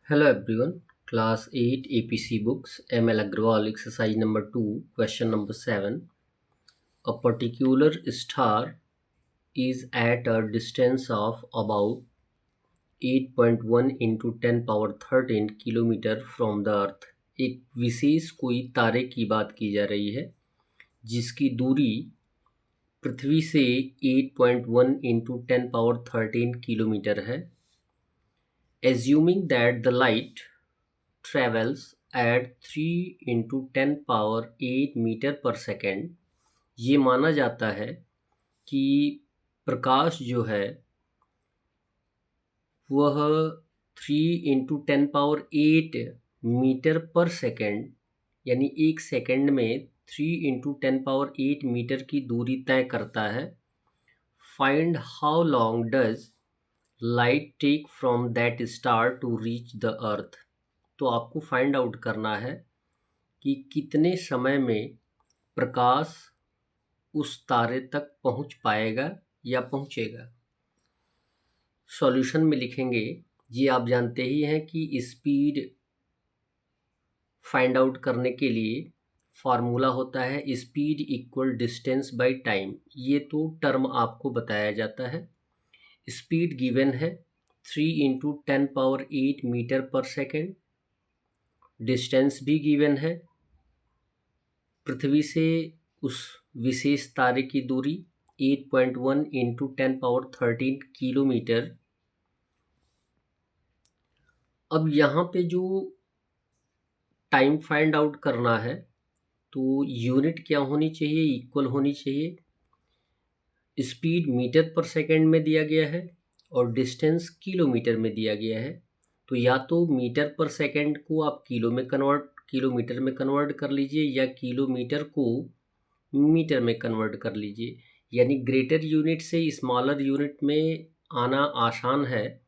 Hello everyone, Class 8 APC Books, ML Agrawal, Exercise number 2, Question number 7. A particular star is at a distance of about 8.1 into 10 power 13 kilometre from the earth. एक विशेष कोई तारे की बात की जा रही है जिसकी दूरी पृथ्वी से 8.1 into 10 power 13 किलोमीटर है। Assuming that the light travels at 3 into 10 power 8 metre पर सेकेंड, ये माना जाता है कि प्रकाश जो है वह 3 into 10 पावर 8 मीटर पर सेकेंड यानी एक सेकेंड में 3 into 10 पावर 8 मीटर की दूरी तय करता है। Find how long does light take from that star to reach the earth. तो आपको फाइंड आउट करना है कि कितने समय में प्रकाश उस तारे तक पहुंच पाएगा या पहुंचेगा। सॉल्यूशन में लिखेंगे, ये आप जानते ही हैं कि स्पीड फाइंड आउट करने के लिए फार्मूला होता है speed equal distance by time. ये तो टर्म आपको बताया जाता है। स्पीड गिवन है 3 into 10 पावर 8 मीटर पर सेकेंड। डिस्टेंस भी गिवन है, पृथ्वी से उस विशेष तारे की दूरी 8.1 into 10 पावर 13 किलोमीटर। अब यहाँ पे जो टाइम फाइंड आउट करना है तो यूनिट क्या होनी चाहिए, इक्वल होनी चाहिए। स्पीड मीटर पर सेकेंड में दिया गया है और डिस्टेंस किलोमीटर में दिया गया है, तो या तो मीटर पर सेकेंड को आप किलोमीटर में कन्वर्ट कर लीजिए या किलोमीटर को मीटर में कन्वर्ट कर लीजिए। यानी ग्रेटर यूनिट से स्मॉलर यूनिट में आना आसान है,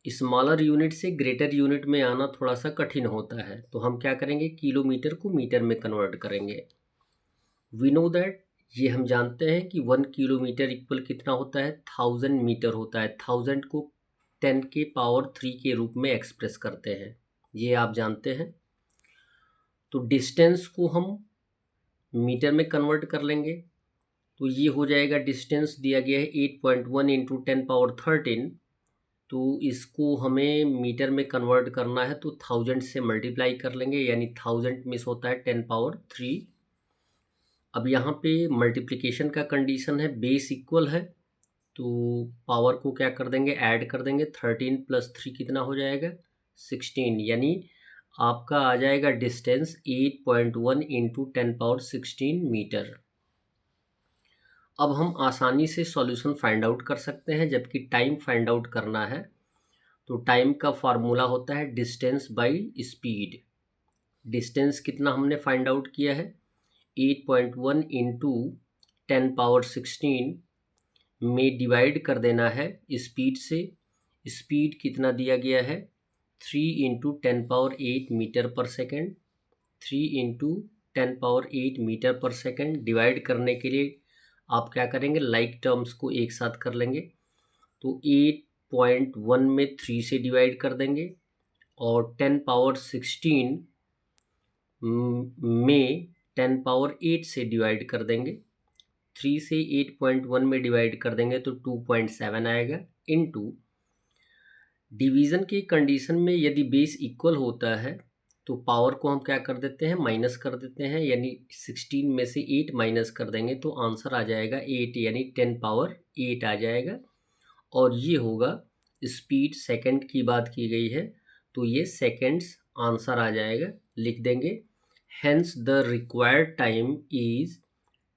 स्मॉलर यूनिट से ग्रेटर यूनिट में आना थोड़ा सा कठिन होता है। तो हम क्या करेंगे, किलोमीटर को मीटर में कन्वर्ट करेंगे। वी नो दैट, ये हम जानते हैं कि 1 किलोमीटर इक्वल कितना होता है, 1000 मीटर होता है। 1000 को 10 के पावर 3 के रूप में एक्सप्रेस करते हैं, ये आप जानते हैं। तो डिस्टेंस को हम मीटर में कन्वर्ट कर लेंगे, तो ये हो जाएगा, डिस्टेंस दिया गया है 8.1 इंटू 10 पावर 13, तो इसको हमें मीटर में कन्वर्ट करना है तो 1000 से मल्टीप्लाई कर लेंगे, यानी 1000 मिस होता है 10 पावर 3। अब यहाँ पे मल्टीप्लिकेशन का कंडीशन है, बेस इक्वल है तो पावर को क्या कर देंगे, ऐड कर देंगे। 13 + 3 कितना हो जाएगा, 16, यानी आपका आ जाएगा डिस्टेंस 8.1 इंटू 10 पावर 16 मीटर। अब हम आसानी से सॉल्यूशन फाइंड आउट कर सकते हैं, जबकि टाइम फाइंड आउट करना है तो टाइम का फार्मूला होता है डिस्टेंस बाय स्पीड। डिस्टेंस कितना हमने फाइंड आउट किया है, 8.1 इंटू 10 पावर 16 में डिवाइड कर देना है स्पीड से। स्पीड कितना दिया गया है, 3 इंटू 10 पावर 8 मीटर पर सेकेंड। 3 इंटू 10 पावर 8 मीटर पर सेकेंड। डिवाइड करने के लिए आप क्या करेंगे, लाइक टर्म्स को एक साथ कर लेंगे, तो 8.1 में 3 से डिवाइड कर देंगे और 10 पावर 16 में 10 पावर 8 से डिवाइड कर देंगे। 3 से 8.1 में डिवाइड कर देंगे तो 2.7 आएगा। इनटू डिवीज़न की कंडीशन में यदि बेस इक्वल होता है तो पावर को हम क्या कर देते हैं, माइनस कर देते हैं, यानी 16 में से 8 माइनस कर देंगे तो आंसर आ जाएगा 8, यानी 10 पावर 8 आ जाएगा। और ये होगा, स्पीड सेकंड की बात की गई है तो ये सेकंड्स आंसर आ जाएगा, लिख देंगे। Hence the required time is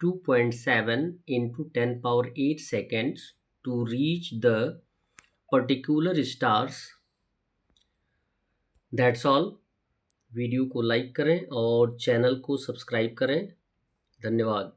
2.7 into 10 power 8 seconds to reach the particular stars। That's all. Video को लाइक करें और चैनल को सब्सक्राइब करें। धन्यवाद।